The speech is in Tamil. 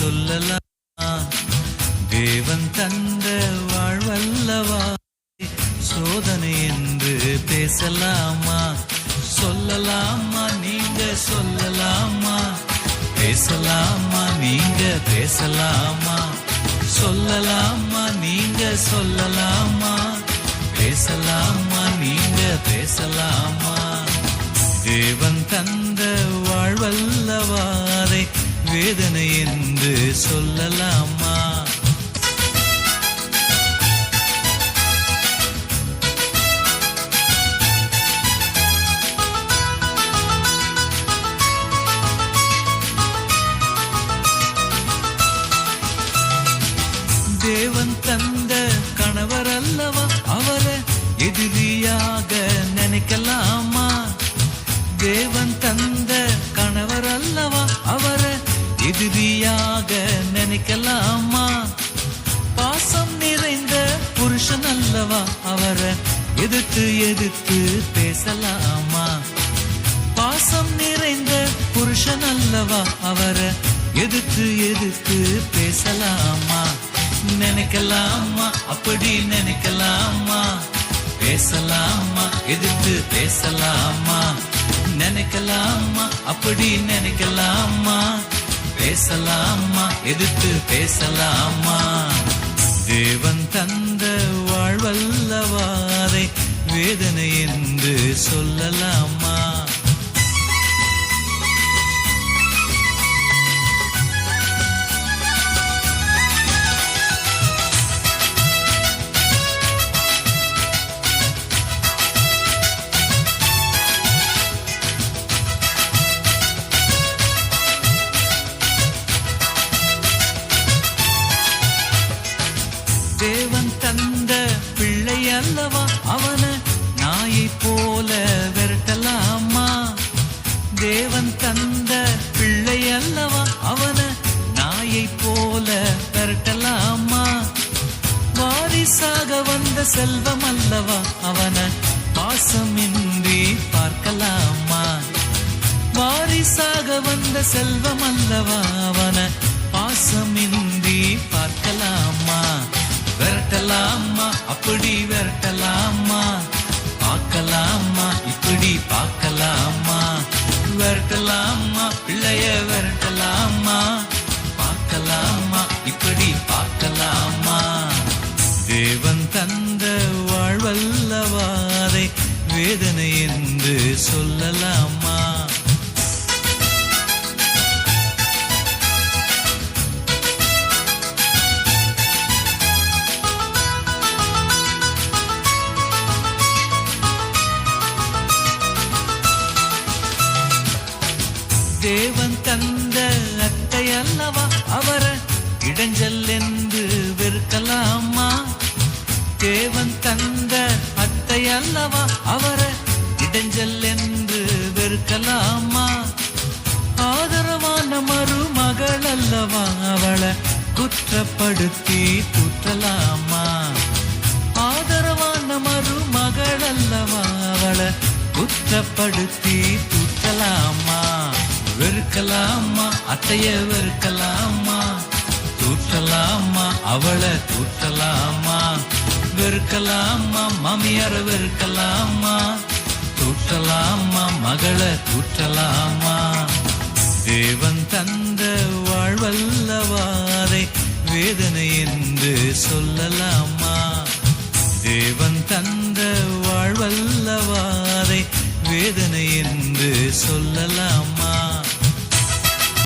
சொல்லலாமா? தேவன் தந்த வாழ்வல்லவா சோதனை என்று பேசலாமா? சொல்லலாமா? நீங்க சொல்லலாமா? பேசலாமா? நீங்க பேசலாமா? சொல்லலாமா? நீங்க சொல்லலாமா? பேசலாமா? நீங்க பேசலாமா? தேவன் தந்த வாழ்வல்லவா அதை வேதனை என்று சொல்லலாமா? தேவன் தந்த கணவர் அல்லவா அவரை எதிரியாக நினைக்கலாமா? தேவன் தந்த கணவர் அல்லவா அவரை எதிரியாக நினைக்கலாமா? பாசம் நிறைந்த புருஷன் அல்லவா அவரை எதிர்த்து எதிர்த்து பேசலாமா? பாசம் நிறைந்த புருஷன் அல்லவா அவரை எதிர்த்து எதிர்த்து பேசலாமா? நினைக்கலாமா? அப்படி நினைக்கலாமா? பேசலாமா? எதிர்த்து பேசலாமா? நினைக்கலாமா? அப்படி நினைக்கலாமா? பேசலாமா? எதிர்த்து பேசலாமா? தேவன் தந்த வாழ்வல்லவா அதை வேதனை என்று சொல்லலாமா? தேவன் தந்த பிள்ளை அல்லவா அவனை நாயை போல விரட்டலாமா? தேவன் தந்த பிள்ளை அல்லவா அவனை நாயை போல விரட்டலாமா? வாரிசாக வந்த செல்வம் அல்லவா அவனை பாசமின்றி பார்க்கலாமா? வாரிசாக வந்த செல்வம் அல்லவா அவனை பாசமின்றி பார்க்கலாமா? விரட்டலாமா? அப்படி விரட்டலாமா? பார்க்கலாமா? இப்படி பார்க்கலாமா? விரட்டலாமா? பிள்ளைய விரட்டலாமா? பார்க்கலாமா? இப்படி பார்க்கலாமா? தேவன் தந்த வாழ்வல்லவா அதை வேதனை என்று சொல்லலாமா? தேவன் தந்த அத்தை அல்லவா அவரை இடைஞ்சல் என்று வெறுக்கலாமா? தேவன் தந்த அத்தை அல்லவா அவரை இடைஞ்சல் என்று வெறுக்கலாமா? ஆதரவான மருமகள் அல்லவா அவளை குற்றப்படுத்தி தூற்றலாமா? ஆதரவான மருமகள் அல்லவா அவளை குற்றப்படுத்தி தூற்றலாமா? வெறுக்கலாமா? அத்தைய வெறுக்கலாமா? தூற்றலாமா? அவளை தூற்றலாமா? வெறுக்கலாமா? மாமியார வெறுக்கலாமா? தூற்றலாமா? மகளை தூற்றலாமா? தேவன் தந்த வாழ்வல்லவா அதை வேதனை என்று சொல்லலாமா? தேவன் தந்த வாழ்வல்லவா அதை வேதனை என்று சொல்லலாமா?